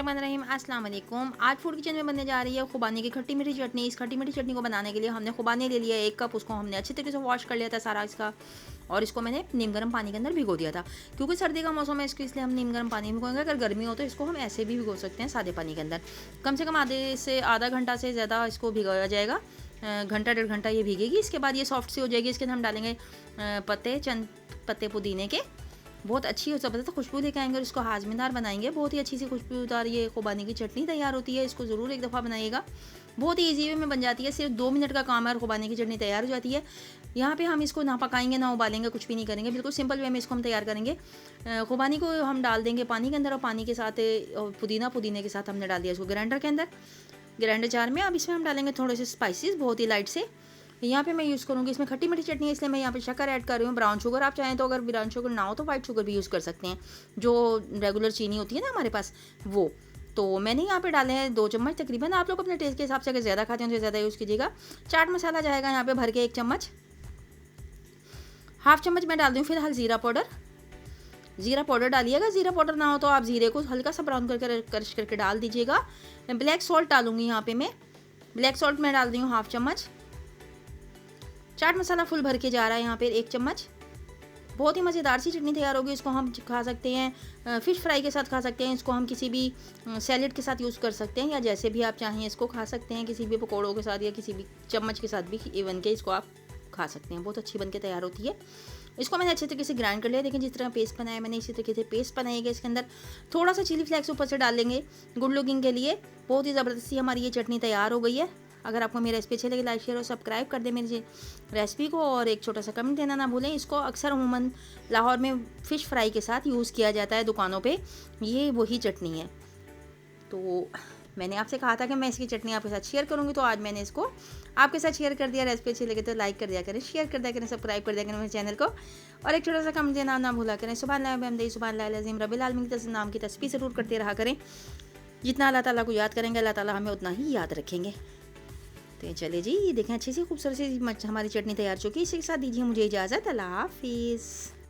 बिस्मिल्लाहिर्रहमानिर्रहीम अस्सलाम वालेकुम। आज फूड किचन में बनने जा रही है खुबानी की खट्टी मीठी चटनी। इस खट्टी मीठी चटनी को बनाने के लिए हमने खुबानी ले लिया 1 कप। उसको हमने अच्छी तरीके से वॉश कर लिया था सारा इसका, और इसको मैंने नीम गर्म पानी के अंदर भिगो दिया था। क्योंकि सर्दी का मौसम है इसको, इसलिए हम नीम गर्म पानी में भिगोएंगे। अगर गर्मी हो तो इसको हम ऐसे भी भिगो सकते हैं सादे पानी के अंदर। कम से कम आधा घंटा से ज़्यादा इसको भिगोया जाएगा। घंटा 1.5 घंटा ये भीगेगी। इसके बाद ये सॉफ्ट सी हो जाएगी। इसके अंदर हम डालेंगे चंद पत्ते पुदीने के। बहुत अच्छी और ज़बरदस्त खुशबू लेके आएंगे और इसको हाजमेदार बनाएंगे। बहुत ही अच्छी सी खुशबूदार ये खुबानी की चटनी तैयार होती है। इसको ज़रूर एक दफ़ा बनाइएगा। बहुत ही ईजी वे में बन जाती है। सिर्फ 2 मिनट का काम है और खुबानी की चटनी तैयार हो जाती है। यहाँ पे हम इसको ना पकाएंगे ना उबालेंगे, कुछ भी नहीं करेंगे। बिल्कुल सिंपल वे में इसको हम तैयार करेंगे। खुबानी को हम डाल देंगे पानी के अंदर, और पानी के साथ पुदीने के साथ हमने डाल दिया इसको ग्राइंडर के अंदर, ग्राइंडर जार में। अब इसमें हम डालेंगे थोड़े से स्पाइसेस, बहुत ही लाइट से। यहाँ पे मैं यूज़ करूँगी, इसमें खट्टी मीठी चटनी है इसलिए मैं यहाँ पे शक्कर ऐड कर रही हूँ, ब्राउन शुगर। आप चाहें तो अगर ब्राउन शुगर ना हो तो वाइट शुगर भी यूज़ कर सकते हैं, जो रेगुलर चीनी होती है ना हमारे पास, वो। तो मैंने यहाँ पे डाले हैं 2 चम्मच तकरीबन। आप लोग अपने टेस्ट के हिसाब से अगर ज़्यादा खाते हैं तो ज़्यादा यूज़ कीजिएगा। चाट मसाला जाएगा यहाँ पे भर के 1 चम्मच। हाफ चम्मच मैं डाल दूँ फिलहाल ज़ीरा पाउडर डालिएगा। ज़ीरा पाउडर ना हो तो आप ज़ीरे को हल्का सा ब्राउन करके क्रश करके डाल दीजिएगा। ब्लैक सॉल्ट डालूंगी यहाँ पे मैं। ब्लैक सॉल्ट मैं डाल दी हूँ हाफ चम्मच। चाट मसाला फुल भर के जा रहा है यहाँ पे 1 चम्मच। बहुत ही मज़ेदार सी चटनी तैयार होगी। इसको हम खा सकते हैं फ़िश फ्राई के साथ खा सकते हैं। इसको हम किसी भी सैलेड के साथ यूज़ कर सकते हैं, या जैसे भी आप चाहें इसको खा सकते हैं, किसी भी पकौड़ों के साथ या किसी भी चम्मच के साथ भी इवन के इसको आप खा सकते हैं। बहुत अच्छी बन के तैयार होती है। इसको मैंने अच्छे तरीके से ग्राइंड कर लिया। देखिए जिस तरह पेस्ट बनाया मैंने, इसी तरीके से पेस्ट बनाएगा। इसके अंदर थोड़ा सा चिली फ्लेक्स ऊपर से डाल लेंगे गुड लुकिंग के लिए। बहुत ही ज़बरदस्ती हमारी ये चटनी तैयार हो गई है। अगर आपको मेरी रेसिपी अच्छी लगी, लाइक शेयर और सब्सक्राइब कर दें मेरी रेसिपी को, और एक छोटा सा कमेंट देना ना भूलें। इसको अक्सर अमूमन लाहौर में फ़िश फ्राई के साथ यूज़ किया जाता है दुकानों पे। ये वही चटनी है। तो मैंने आपसे कहा था कि मैं इसकी चटनी आपके साथ शेयर करूँगी, तो आज मैंने इसको आपके साथ शेयर कर दिया। रेसिपी अच्छी लगे तो लाइक कर दिया करें, शेयर कर दिया करें, सब्सक्राइब कर दिया करें मेरे चैनल को, और एक छोटा सा कमेंट देना ना भूला करें। सुभान अल्लाह सुभान अल्लाह अज़ीम रब्बिल आलमीन के नाम की तस्बीह ज़रूर करते रहा करें। जितना अल्लाह ताला को याद करेंगे, अल्लाह ताला हमें उतना ही याद रखेंगे। तो चले जी, देखें अच्छी सी खूबसूरत सी हमारी चटनी तैयार चुकी है। इसी के साथ दीजिए मुझे इजाज़त। अल्लाह हाफिज़।